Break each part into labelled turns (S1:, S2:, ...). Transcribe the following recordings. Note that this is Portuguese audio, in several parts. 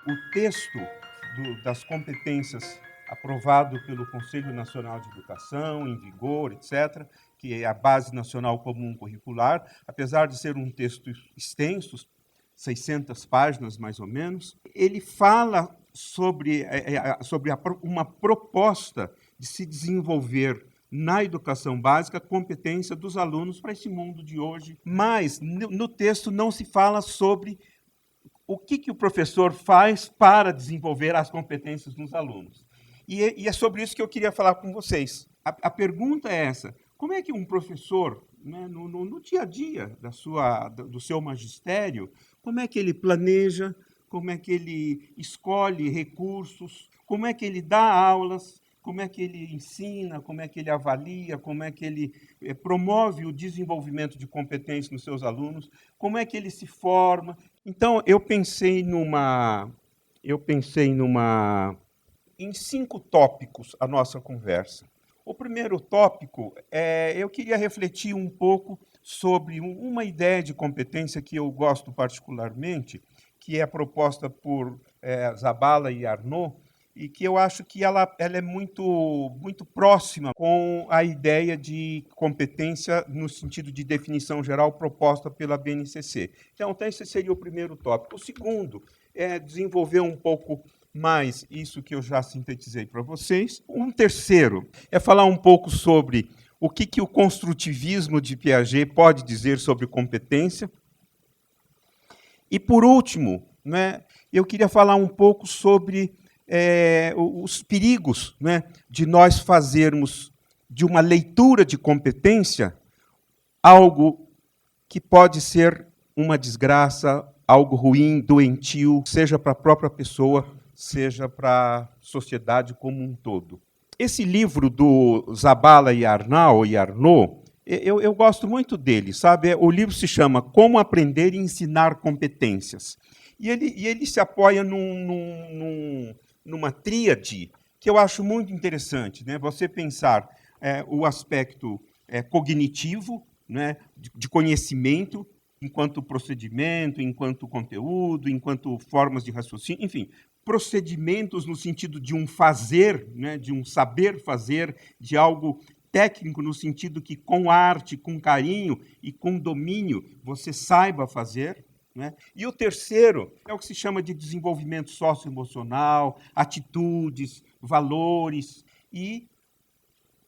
S1: o texto das competências aprovado pelo Conselho Nacional de Educação, em vigor, etc., que é a Base Nacional Comum Curricular, apesar de ser um texto extenso, 600 páginas mais ou menos, ele fala sobre uma proposta de se desenvolver na educação básica competência dos alunos para esse mundo de hoje. Mas no texto não se fala sobre o que o professor faz para desenvolver as competências nos alunos. E é sobre isso que eu queria falar com vocês. A pergunta é essa: como é que um professor, né, no dia a dia do seu magistério, como é que ele planeja, como é que ele escolhe recursos, como é que ele dá aulas, como é que ele ensina, como é que ele avalia, como é que ele promove o desenvolvimento de competências nos seus alunos, como é que ele se forma. Então, eu pensei em 5 tópicos a nossa conversa. O primeiro tópico eu queria refletir um pouco sobre uma ideia de competência que eu gosto particularmente, que é proposta por Zabala e Arnaud, e que eu acho que ela é muito próxima com a ideia de competência no sentido de definição geral proposta pela BNCC. Então, esse seria o primeiro tópico. O segundo é desenvolver um pouco mais isso que eu já sintetizei para vocês. Um terceiro é falar um pouco sobre o que o construtivismo de Piaget pode dizer sobre competência. E, por último, né, eu queria falar um pouco sobre os perigos, né, de nós fazermos de uma leitura de competência algo que pode ser uma desgraça, algo ruim, doentio, seja para a própria pessoa, seja para a sociedade como um todo. Esse livro do Zabala e Arnaud, eu gosto muito dele, sabe? O livro se chama Como Aprender e Ensinar Competências. E ele se apoia numa tríade que eu acho muito interessante, né? Você pensar o aspecto cognitivo, né, de conhecimento, enquanto procedimento, enquanto conteúdo, enquanto formas de raciocínio, enfim, procedimentos no sentido de um fazer, né, de um saber fazer, de algo técnico no sentido que com arte, com carinho e com domínio você saiba fazer. Né? E o terceiro é o que se chama de desenvolvimento socioemocional, atitudes, valores e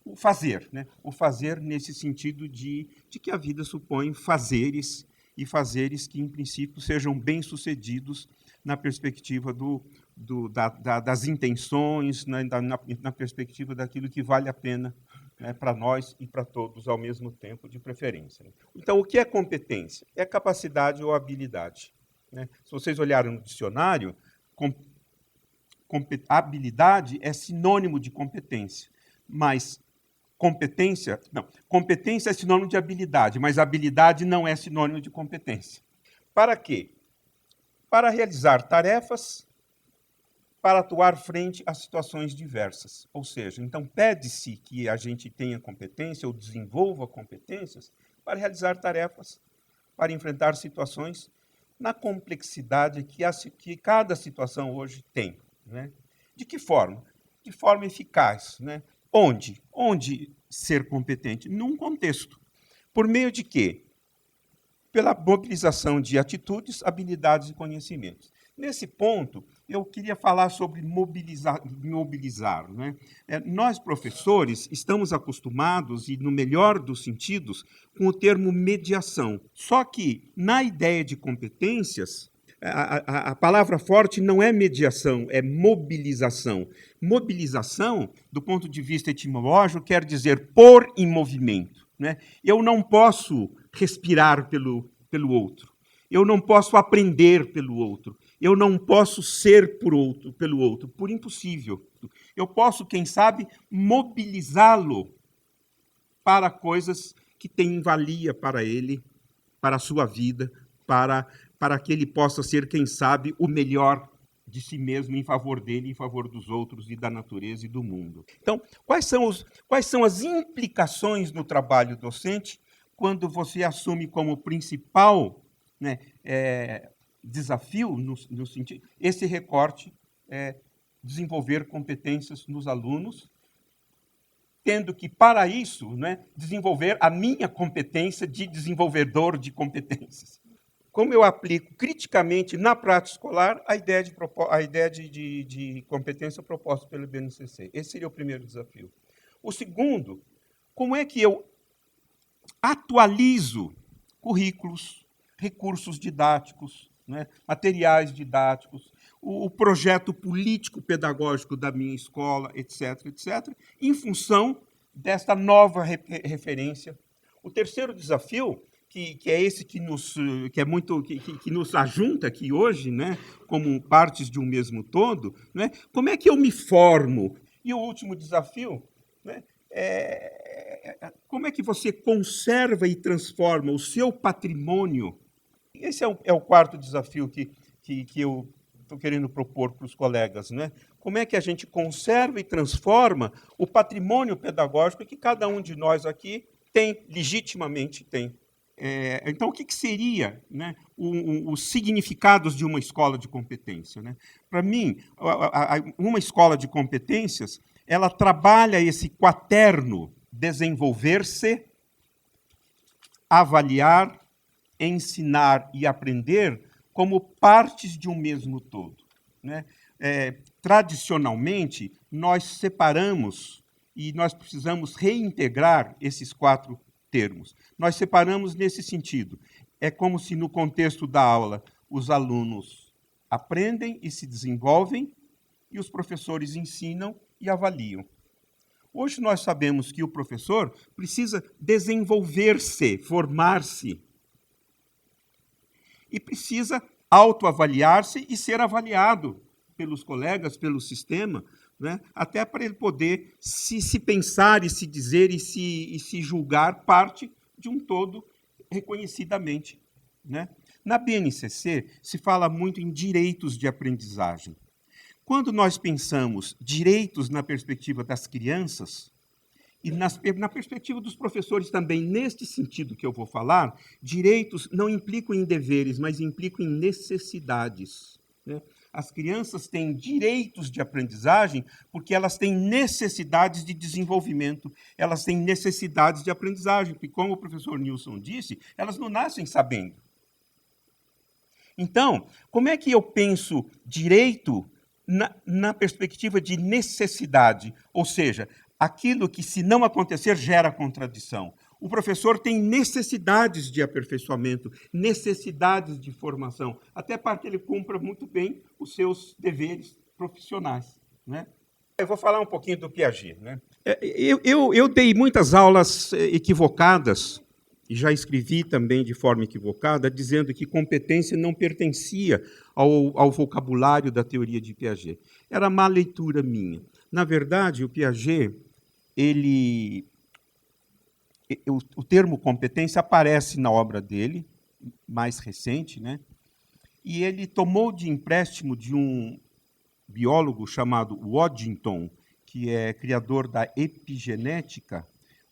S1: o fazer. Né? O fazer nesse sentido de que a vida supõe fazeres, e fazeres que, em princípio, sejam bem-sucedidos na perspectiva das intenções, na perspectiva daquilo que vale a pena, né, para nós e para todos ao mesmo tempo, de preferência. Então, o que é competência? É capacidade ou habilidade. Né? Se vocês olharem no dicionário, habilidade é sinônimo de competência, mas competência é sinônimo de habilidade, mas habilidade não é sinônimo de competência. Para quê? Para realizar tarefas, para atuar frente a situações diversas. Ou seja, então pede-se que a gente tenha competência ou desenvolva competências para realizar tarefas, para enfrentar situações na complexidade que cada situação hoje tem. Né? De que forma? De forma eficaz. Né? Onde? Onde ser competente? Num contexto. Por meio de quê? Pela mobilização de atitudes, habilidades e conhecimentos. Nesse ponto, eu queria falar sobre mobilizar. Né? Nós, professores, estamos acostumados, e no melhor dos sentidos, com o termo mediação. Só que, na ideia de competências, a palavra forte não é mediação, é mobilização. Mobilização, do ponto de vista etimológico, quer dizer pôr em movimento. Né? Eu não posso respirar pelo outro. Eu não posso aprender pelo outro. Eu não posso ser pelo outro, por impossível. Eu posso, quem sabe, mobilizá-lo para coisas que têm valia para ele, para a sua vida, para que ele possa ser, quem sabe, o melhor de si mesmo em favor dele, em favor dos outros e da natureza e do mundo. Então, quais são as implicações no trabalho docente quando você assume como principal, né, desafio, no sentido, esse recorte é desenvolver competências nos alunos, tendo que, para isso, né, desenvolver a minha competência de desenvolvedor de competências. Como eu aplico criticamente na prática escolar a ideia de competência proposta pelo BNCC. Esse seria o primeiro desafio. O segundo, como é que eu atualizo currículos, recursos didáticos, né, materiais didáticos, o projeto político-pedagógico da minha escola, etc., etc., em função desta nova referência. O terceiro desafio, que é esse que nos ajunta aqui hoje, né, como partes de um mesmo todo, né, como é que eu me formo? E o último desafio, né, como é que você conserva e transforma o seu patrimônio? Esse é o quarto desafio que eu estou querendo propor para os colegas, né? Como é que a gente conserva e transforma o patrimônio pedagógico que cada um de nós aqui tem, legitimamente tem. Então, o que seria, né, os significados de uma escola de competência? Né? Para mim, uma escola de competências, ela trabalha esse quaterno desenvolver-se, avaliar, ensinar e aprender como partes de um mesmo todo. Né? Tradicionalmente, nós separamos e nós precisamos reintegrar esses quatro termos. Nós separamos nesse sentido. É como se, no contexto da aula, os alunos aprendem e se desenvolvem e os professores ensinam e avaliam. Hoje nós sabemos que o professor precisa desenvolver-se, formar-se, e precisa autoavaliar-se e ser avaliado pelos colegas, pelo sistema, né? Até para ele poder se pensar e se dizer e se julgar parte de um todo reconhecidamente. Né? Na BNCC, se fala muito em direitos de aprendizagem. Quando nós pensamos direitos na perspectiva das crianças, e na perspectiva dos professores também, neste sentido que eu vou falar, direitos não implicam em deveres, mas implicam em necessidades. Né? As crianças têm direitos de aprendizagem porque elas têm necessidades de desenvolvimento, elas têm necessidades de aprendizagem, porque, como o professor Nilson disse, elas não nascem sabendo. Então, como é que eu penso direito na perspectiva de necessidade? Ou seja, aquilo que, se não acontecer, gera contradição. O professor tem necessidades de aperfeiçoamento, necessidades de formação, até para que ele cumpra muito bem os seus deveres profissionais. Né? Eu vou falar um pouquinho do Piaget. Né? Eu dei muitas aulas equivocadas, e já escrevi também de forma equivocada, dizendo que competência não pertencia ao vocabulário da teoria de Piaget. Era má leitura minha. Na verdade, o Piaget, o termo competência aparece na obra dele, mais recente, né? E ele tomou de empréstimo de um biólogo chamado Waddington, que é criador da epigenética,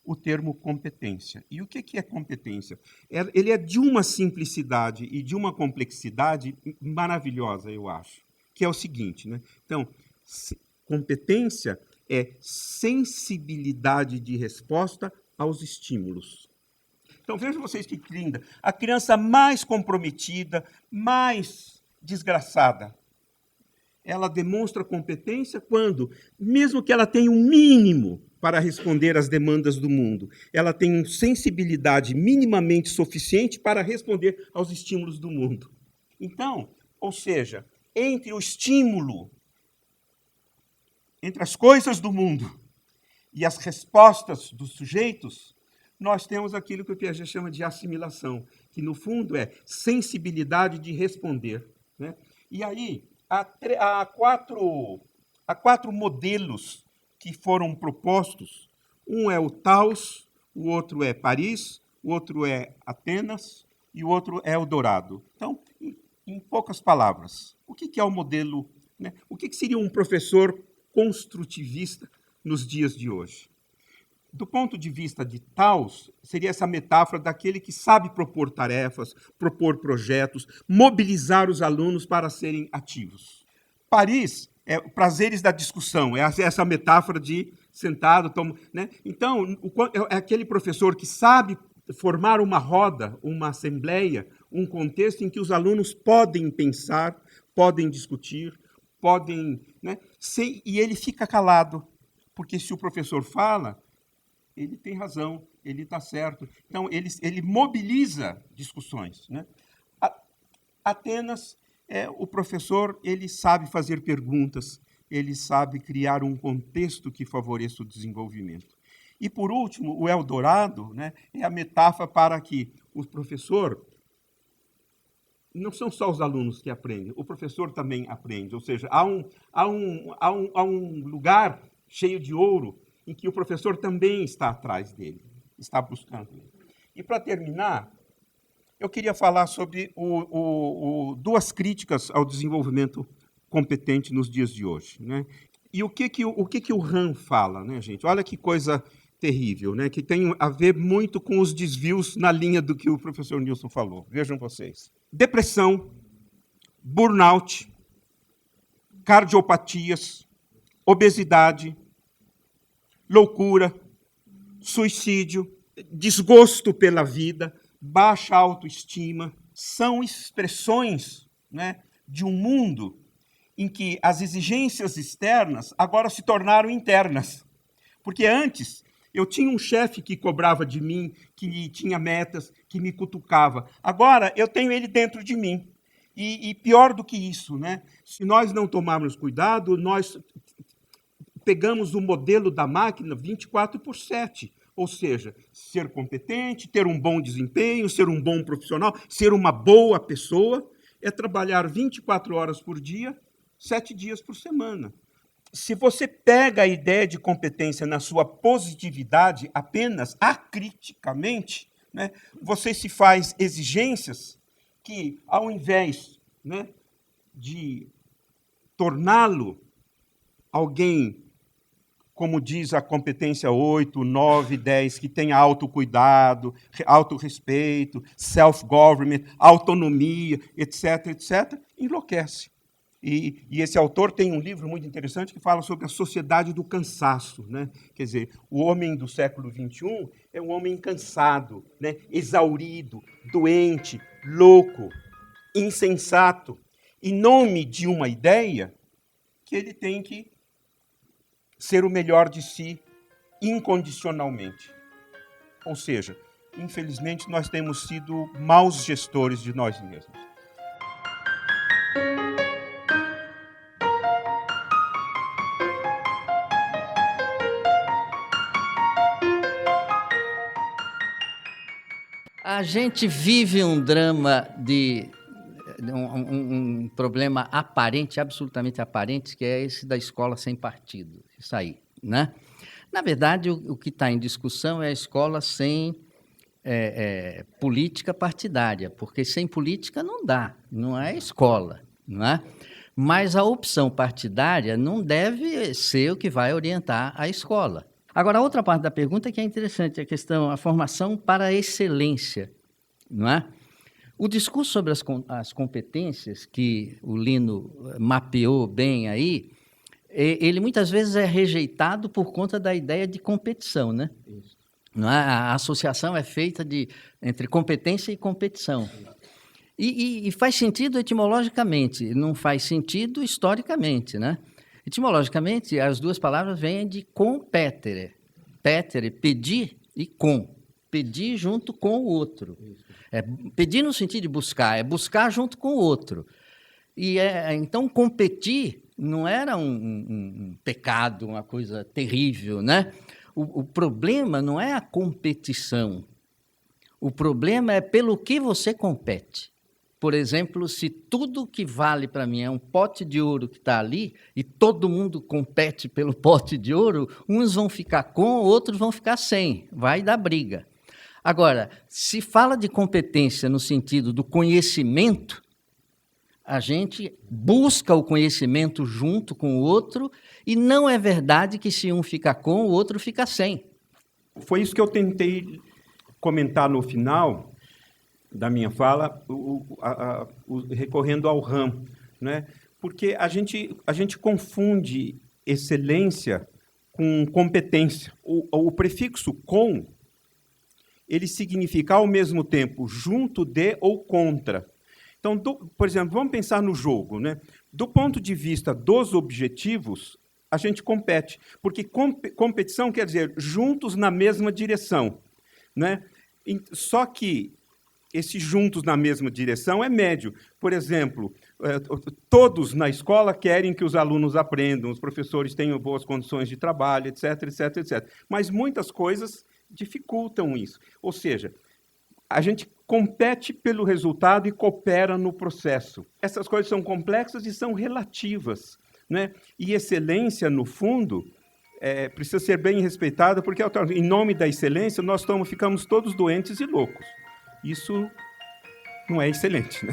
S1: o termo competência. E o que é competência? Ele é de uma simplicidade e de uma complexidade maravilhosa, eu acho, que é o seguinte, né? Então, competência é sensibilidade de resposta aos estímulos. Então, vejam vocês que linda. A criança mais comprometida, mais desgraçada, ela demonstra competência quando, mesmo que ela tenha um mínimo para responder às demandas do mundo, ela tem sensibilidade minimamente suficiente para responder aos estímulos do mundo. Então, ou seja, entre o estímulo, entre as coisas do mundo e as respostas dos sujeitos, nós temos aquilo que o Piaget chama de assimilação, que, no fundo, é sensibilidade de responder. Né? E aí, há quatro modelos que foram propostos. Um é o Taos, o outro é Paris, o outro é Atenas e o outro é Eldorado. Então, em poucas palavras, o que é o modelo? Né? O que seria um professor construtivista nos dias de hoje? Do ponto de vista de Taos, seria essa metáfora daquele que sabe propor tarefas, propor projetos, mobilizar os alunos para serem ativos. Paris é prazeres da discussão, é essa metáfora de sentado, né? Então, é aquele professor que sabe formar uma roda, uma assembleia, um contexto em que os alunos podem pensar, podem discutir, podem, né? E ele fica calado, porque se o professor fala, ele tem razão, ele está certo. Então, ele mobiliza discussões, né? Atenas, o professor, ele sabe fazer perguntas, ele sabe criar um contexto que favoreça o desenvolvimento. E, por último, o Eldorado, né, é a metáfora para que o professor... Não são só os alunos que aprendem, o professor também aprende. Ou seja, há um lugar cheio de ouro em que o professor também está atrás dele, está buscando ele. E, para terminar, eu queria falar sobre duas críticas ao desenvolvimento competente nos dias de hoje, né? E o que o Han fala, né, gente? Olha que coisa terrível, né? Que tem a ver muito com os desvios na linha do que o professor Nilson falou. Vejam vocês. Depressão, burnout, cardiopatias, obesidade, loucura, suicídio, desgosto pela vida, baixa autoestima, são expressões, né, de um mundo em que as exigências externas agora se tornaram internas. Porque antes eu tinha um chefe que cobrava de mim, que tinha metas, que me cutucava. Agora eu tenho ele dentro de mim. E pior do que isso, né? Se nós não tomarmos cuidado, nós pegamos o modelo da máquina 24/7. Ou seja, ser competente, ter um bom desempenho, ser um bom profissional, ser uma boa pessoa, é trabalhar 24 horas por dia, 7 dias por semana. Se você pega a ideia de competência na sua positividade apenas acriticamente, né, você se faz exigências que, ao invés, né, de torná-lo alguém, como diz a competência 8, 9, 10, que tem autocuidado, autorrespeito, self-government, autonomia, etc., etc., enlouquece. E esse autor tem um livro muito interessante que fala sobre a sociedade do cansaço, né? Quer dizer, o homem do século XXI é um homem cansado, né? Exaurido, doente, louco, insensato, em nome de uma ideia que ele tem que ser o melhor de si incondicionalmente. Ou seja, infelizmente, nós temos sido maus gestores de nós mesmos.
S2: A gente vive um drama de um problema aparente, absolutamente aparente, que é esse da escola sem partido. Isso aí, né? Na verdade, o que está em discussão é a escola sem política partidária, porque sem política não dá, não é escola, não é? Mas a opção partidária não deve ser o que vai orientar a escola. Agora, a outra parte da pergunta que é interessante, a formação para a excelência, não é? O discurso sobre as competências, que o Lino mapeou bem aí, ele muitas vezes é rejeitado por conta da ideia de competição, né? Isso. Não é? A associação é feita entre competência e competição. E faz sentido etimologicamente, não faz sentido historicamente, né? Etimologicamente, as duas palavras vêm de competere. Petere, pedir, e com. Pedir junto com o outro. Pedir no sentido de buscar, é buscar junto com o outro. Então, competir não era um pecado, uma coisa terrível, né? O problema não é a competição. O problema é pelo que você compete. Por exemplo, se tudo que vale para mim é um pote de ouro que está ali e todo mundo compete pelo pote de ouro, uns vão ficar com, outros vão ficar sem. Vai dar briga. Agora, se fala de competência no sentido do conhecimento, a gente busca o conhecimento junto com o outro e não é verdade que se um fica com, o outro fica sem.
S1: foi isso que eu tentei comentar no final da minha fala, recorrendo ao RAM, né? Porque a gente confunde excelência com competência. O prefixo com, ele significa ao mesmo tempo junto de ou contra. Então, por exemplo, vamos pensar no jogo, né? Do ponto de vista dos objetivos, a gente compete, porque competição quer dizer juntos na mesma direção, né? Só que esse juntos na mesma direção é médio. Por exemplo, todos na escola querem que os alunos aprendam, os professores tenham boas condições de trabalho, etc, etc, etc. Mas muitas coisas dificultam isso. Ou seja, a gente compete pelo resultado e coopera no processo. Essas coisas são complexas e são relativas, né? E excelência, no fundo, precisa ser bem respeitada, porque, em nome da excelência, nós ficamos todos doentes e loucos. Isso não é excelente, né?